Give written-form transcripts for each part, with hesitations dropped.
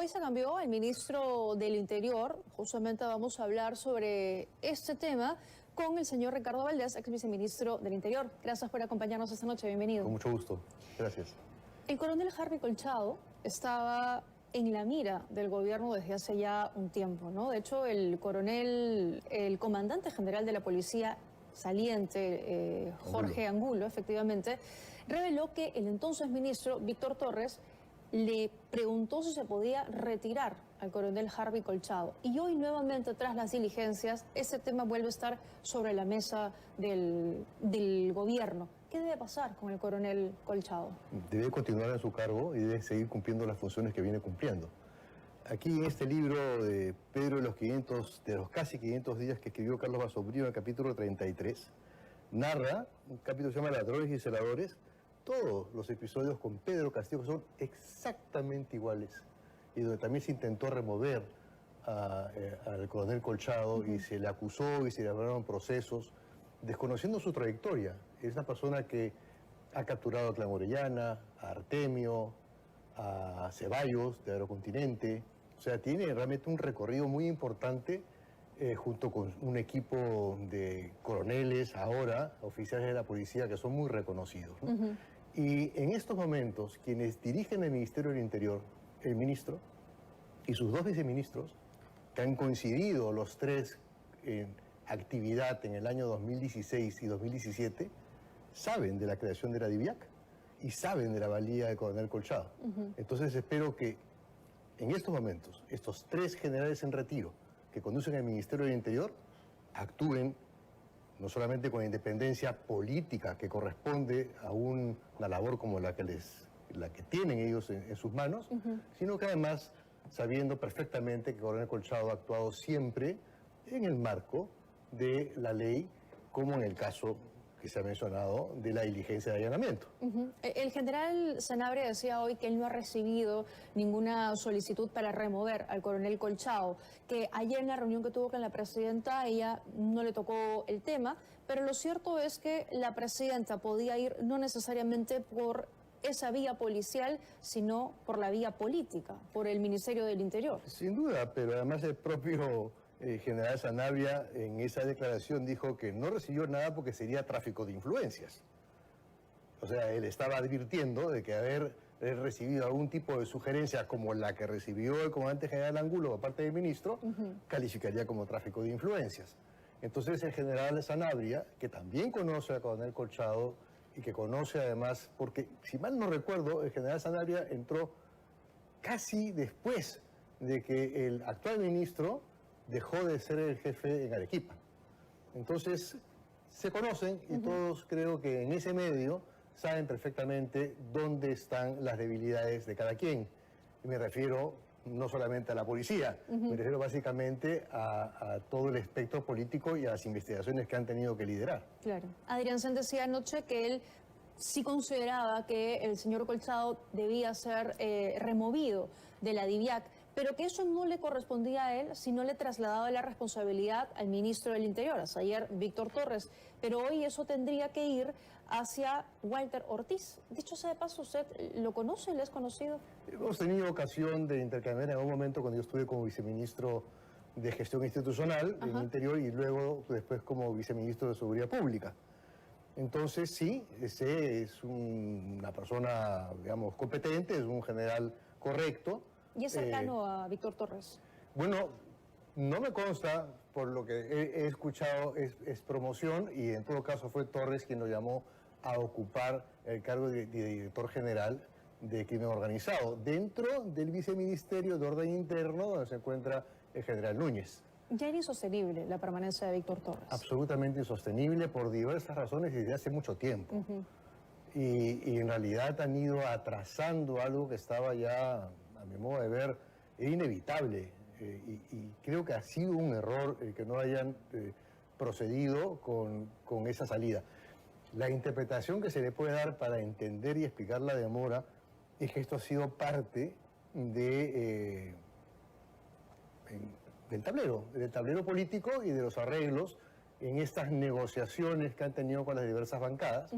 país se cambió, el ministro del Interior. Justamente vamos a hablar sobre este tema con el señor Ricardo Valdés, ex viceministro del Interior. Gracias por acompañarnos esta noche, bienvenido. Con mucho gusto, gracias. El coronel Harvey Colchado estaba en la mira del gobierno desde hace ya un tiempo, ¿no? De hecho, el comandante general de la policía saliente, Jorge Angulo, efectivamente, reveló que el entonces ministro Víctor Torres le preguntó si se podía retirar al coronel Harvey Colchado. Y hoy nuevamente, tras las diligencias, ese tema vuelve a estar sobre la mesa del gobierno. ¿Qué debe pasar con el coronel Colchado? Debe continuar en su cargo y debe seguir cumpliendo las funciones que viene cumpliendo. Aquí en este libro de Pedro de los casi 500 días que escribió Carlos Basobrino, en el capítulo 33, narra, un capítulo que se llama Ladrones y Celadores, todos los episodios con Pedro Castillo que son exactamente iguales y donde también se intentó remover al coronel Colchado y se le acusó y se le abrieron procesos desconociendo su trayectoria. Es una persona que ha capturado a Clan Orellana, a Artemio, a Ceballos de Aerocontinente. O sea, tiene realmente un recorrido muy importante junto con un equipo de coroneles, ahora oficiales de la policía que son muy reconocidos, ¿no? Y en estos momentos, quienes dirigen el Ministerio del Interior, el ministro y sus dos viceministros, que han coincidido los tres en actividad en el año 2016 y 2017, saben de la creación de la DIVIAC y saben de la valía del coronel Colchado. Entonces espero que en estos momentos, estos tres generales en retiro que conducen el Ministerio del Interior, actúen no solamente con la independencia política que corresponde a una labor como la que tienen ellos en sus manos, sino que además sabiendo perfectamente que el coronel Colchado ha actuado siempre en el marco de la ley, como en el caso que se ha mencionado de la diligencia de allanamiento. El general Sanabria decía hoy que él no ha recibido ninguna solicitud para remover al coronel Colchado, que ayer en la reunión que tuvo con la presidenta, ella no le tocó el tema, pero lo cierto es que la presidenta podía ir no necesariamente por esa vía policial, sino por la vía política, por el Ministerio del Interior. Sin duda, pero además el propio general Sanabria en esa declaración dijo que no recibió nada porque sería tráfico de influencias. O sea, él estaba advirtiendo de que haber recibido algún tipo de sugerencia como la que recibió el comandante general Angulo por parte del ministro, calificaría como tráfico de influencias. Entonces el general Sanabria, que también conoce al coronel Colchado y que conoce además, porque si mal no recuerdo, el general Sanabria entró casi después de que el actual ministro dejó de ser el jefe en Arequipa. Entonces, se conocen y todos creo que en ese medio saben perfectamente dónde están las debilidades de cada quien. Y me refiero no solamente a la policía, me refiero básicamente a todo el espectro político y a las investigaciones que han tenido que liderar. Claro. Adrián Sen decía anoche que él sí consideraba que el señor Colchado debía ser removido de la DIVIAC, pero que eso no le correspondía a él, sino le trasladaba la responsabilidad al ministro del Interior, hasta ayer Víctor Torres, pero hoy eso tendría que ir hacia Walter Ortiz. Dicho sea de paso, ¿usted lo conoce? ¿Le es conocido? Hemos tenido ocasión de intercambiar en algún momento cuando yo estuve como viceministro de Gestión Institucional en el Interior y luego después como viceministro de Seguridad Pública. Entonces sí, ese es una persona, digamos, competente, es un general correcto. ¿Y es cercano a Víctor Torres? Bueno, no me consta, por lo que he escuchado, es promoción y en todo caso fue Torres quien lo llamó a ocupar el cargo de director general de crimen organizado, dentro del viceministerio de orden interno donde se encuentra el general Núñez. Ya era insostenible la permanencia de Víctor Torres. Absolutamente insostenible por diversas razones desde hace mucho tiempo. Y en realidad han ido atrasando algo que estaba ya, a mi modo de ver, inevitable. Y creo que ha sido un error el que no hayan procedido con esa salida. La interpretación que se le puede dar para entender y explicar la demora es que esto ha sido parte del tablero político y de los arreglos en estas negociaciones que han tenido con las diversas bancadas,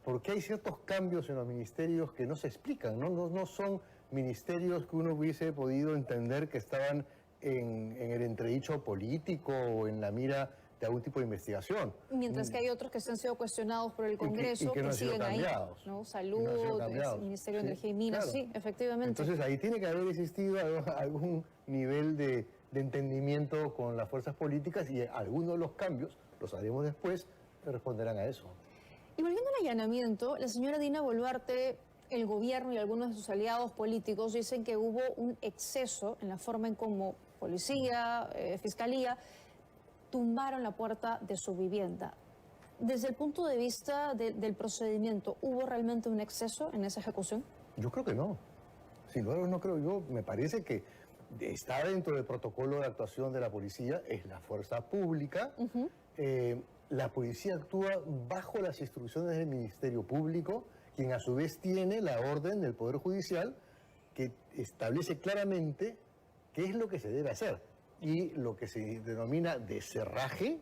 porque hay ciertos cambios en los ministerios que no se explican, no son ministerios que uno hubiese podido entender que estaban en el entredicho político o en la mira de algún tipo de investigación. Mientras que hay otros que se han sido cuestionados por el Congreso, que no han sido siguen ahí, cambiados. ¿no? Y no Salud, han sido cambiados. Ministerio de Sí, Energía y Minas, claro. sí, efectivamente. Entonces ahí tiene que haber existido algún nivel de entendimiento con las fuerzas políticas y algunos de los cambios, los haremos después, responderán a eso. Y volviendo al allanamiento, la señora Dina Boluarte, el gobierno y algunos de sus aliados políticos dicen que hubo un exceso en la forma en cómo policía, fiscalía, tumbaron la puerta de su vivienda. Desde el punto de vista del procedimiento, ¿hubo realmente un exceso en esa ejecución? Yo creo que no. Sin lugar no creo yo. Me parece que está dentro del protocolo de actuación de la policía, es la fuerza pública. La policía actúa bajo las instrucciones del Ministerio Público, quien a su vez tiene la orden del Poder Judicial que establece claramente qué es lo que se debe hacer. Y lo que se denomina descerraje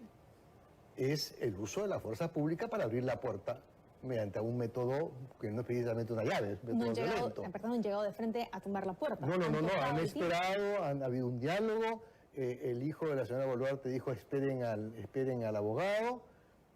es el uso de la fuerza pública para abrir la puerta mediante un método que no es precisamente una llave, es un método violento. No han llegado de frente a tumbar la puerta. No, han esperado, ha habido un diálogo. El hijo de la señora Boluarte dijo esperen al abogado.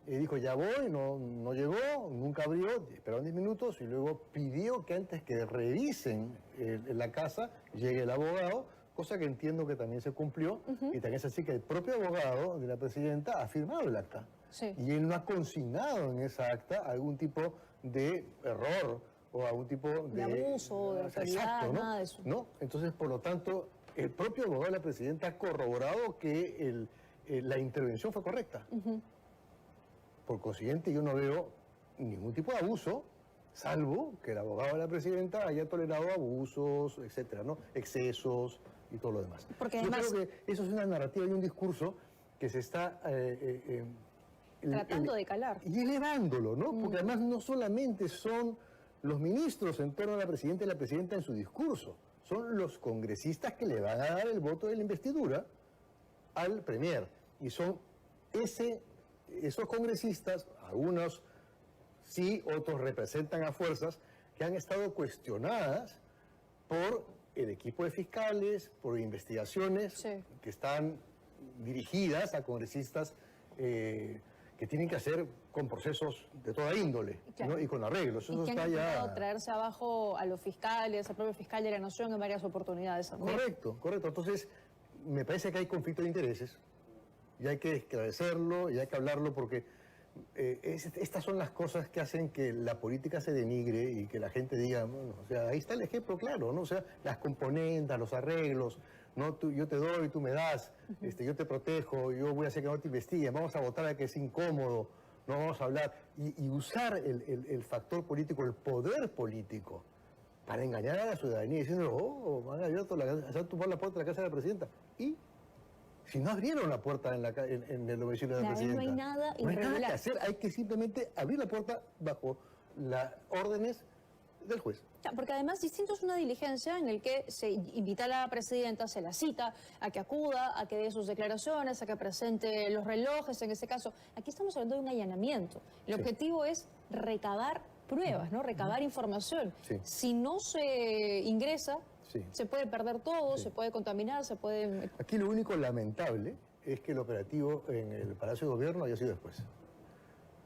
Dijo ya voy, no llegó, nunca abrió, esperaron 10 minutos y luego pidió que antes que revisen la casa llegue el abogado, cosa que entiendo que también se cumplió, y también es así que el propio abogado de la presidenta ha firmado el acta. Sí. Y él no ha consignado en esa acta algún tipo de error o algún tipo de abuso, de autoridad, ¿no? Nada de eso. No, entonces por lo tanto el propio abogado de la presidenta ha corroborado que la intervención fue correcta. Por consiguiente, yo no veo ningún tipo de abuso, salvo que el abogado de la presidenta haya tolerado abusos, etcétera, ¿no? Excesos y todo lo demás. Porque además, yo creo que eso es una narrativa y un discurso que se está tratando de calar. y elevándolo, ¿no? Porque además no solamente son los ministros en torno a la presidenta y la presidenta en su discurso, son los congresistas que le van a dar el voto de la investidura al premier. Y son esos congresistas, algunos sí, otros representan a fuerzas que han estado cuestionadas por el equipo de fiscales, por investigaciones que están dirigidas a congresistas que tienen que hacer con procesos de toda índole, ¿no? Y con arreglos. Eso está ya traerse abajo a los fiscales, al propio fiscal de la Nación en varias oportunidades también. Correcto. Entonces, me parece que hay conflicto de intereses y hay que esclarecerlo y hay que hablarlo porque estas son las cosas que hacen que la política se denigre y que la gente diga, bueno, o sea, ahí está el ejemplo claro, ¿no? O sea, las componendas, los arreglos, ¿no? Yo te doy, tú me das, yo te protejo, yo voy a hacer que no te investiguen, vamos a votar a que es incómodo, no vamos a hablar, y usar el factor político, el poder político, para engañar a la ciudadanía, diciendo, van a abierto se han tumbado la puerta de la casa de la presidenta, y si no abrieron la puerta en el domicilio de la presidenta. No hay nada irregular. No hay nada que hacer, hay que simplemente abrir la puerta bajo las órdenes del juez. Porque además distinto es una diligencia en el que se invita a la presidenta, se la cita a que acuda, a que dé sus declaraciones, a que presente los relojes, en ese caso. Aquí estamos hablando de un allanamiento. El objetivo es recabar pruebas, ¿no? Recabar información. Si no se ingresa, se puede perder todo, se puede contaminar, se puede... Aquí lo único lamentable es que el operativo en el Palacio de Gobierno haya sido después.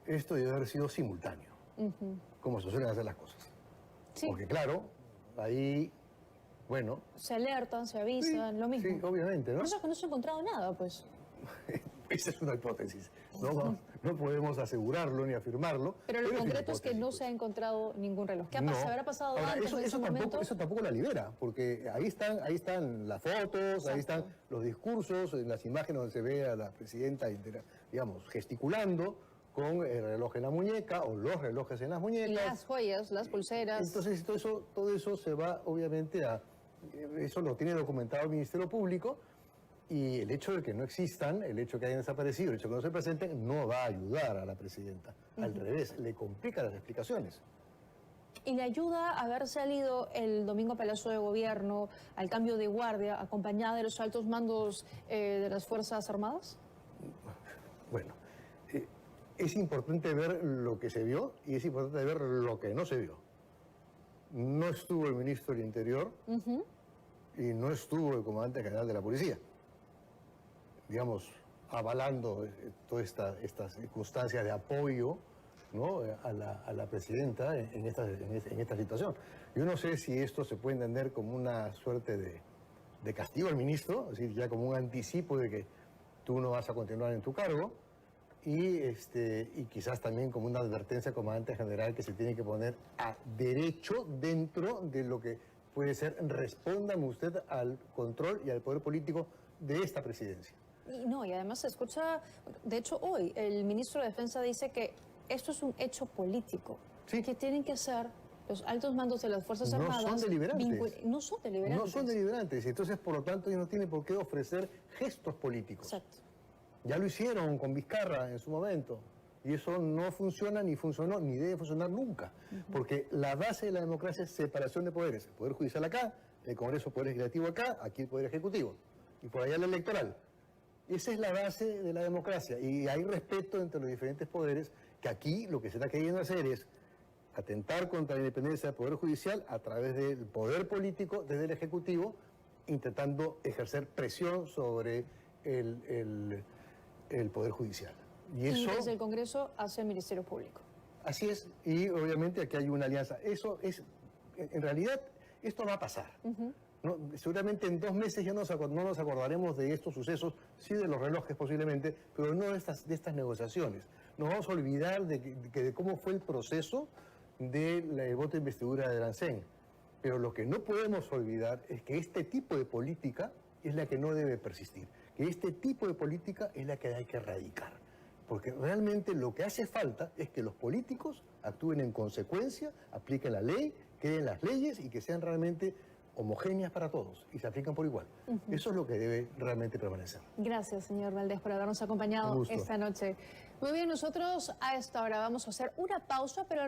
Esto debe haber sido simultáneo, como se suelen hacer las cosas. Porque claro, ahí, bueno... Se alertan, se avisan, lo mismo. Sí, obviamente, ¿no? Por eso es que no se ha encontrado nada, pues. Esa es una hipótesis. No podemos asegurarlo ni afirmarlo. Pero lo concreto es que no se ha encontrado ningún reloj. ¿Qué habrá pasado antes de ese momento? Eso tampoco la libera, porque ahí están las fotos, ahí están los discursos, en las imágenes donde se ve a la presidenta, digamos, gesticulando con el reloj en la muñeca o los relojes en las muñecas. Y las joyas, las pulseras. Entonces todo eso se va obviamente eso lo tiene documentado el Ministerio Público y el hecho de que no existan, el hecho de que hayan desaparecido, el hecho de que no se presenten, no va a ayudar a la presidenta. Al revés, le complica las explicaciones. ¿Y le ayuda a haber salido el domingo a Palacio de Gobierno al cambio de guardia acompañada de los altos mandos de las Fuerzas Armadas? Bueno, es importante ver lo que se vio y es importante ver lo que no se vio. no estuvo el ministro del Interior y no estuvo el comandante general de la policía, digamos, avalando todas estas circunstancias de apoyo, ¿no?, a la presidenta en esta situación. Yo no sé si esto se puede entender como una suerte de castigo al ministro, es decir, ya como un anticipo de que tú no vas a continuar en tu cargo, y quizás también como una advertencia al comandante general que se tiene que poner a derecho dentro de lo que puede ser, respóndame usted al control y al poder político de esta presidencia. Y además se escucha, de hecho hoy el ministro de Defensa dice que esto es un hecho político, Sí. que tienen que ser los altos mandos de las Fuerzas No Armadas. son deliberantes. No son deliberantes. No son deliberantes, y entonces por lo tanto ellos no tienen por qué ofrecer gestos políticos. Exacto. Ya lo hicieron con Vizcarra en su momento, y eso no funciona, ni funcionó, ni debe funcionar nunca, porque la base de la democracia es separación de poderes. El Poder Judicial acá, el Congreso, Poder Legislativo acá, aquí el Poder Ejecutivo, y por allá el electoral. Esa es la base de la democracia, y hay respeto entre los diferentes poderes, que aquí lo que se está queriendo hacer es atentar contra la independencia del Poder Judicial a través del poder político desde el Ejecutivo, intentando ejercer presión sobre el Poder Judicial. Y eso, desde el Congreso hacia el Ministerio Público. así es, y obviamente aquí hay una alianza. Eso es, en realidad, esto va a pasar. No, seguramente en 2 meses ya no nos acordaremos de estos sucesos, sí de los relojes posiblemente, pero no de estas negociaciones. Nos vamos a olvidar de cómo fue el proceso del voto de investidura de Arancén. Pero lo que no podemos olvidar es que este tipo de política es la que no debe persistir, que este tipo de política es la que hay que erradicar. Porque realmente lo que hace falta es que los políticos actúen en consecuencia, apliquen la ley, creen las leyes y que sean realmente homogéneas para todos y se aplican por igual. Eso es lo que debe realmente permanecer. Gracias, señor Valdés, por habernos acompañado esta noche. Muy bien, nosotros a esta hora vamos a hacer una pausa, pero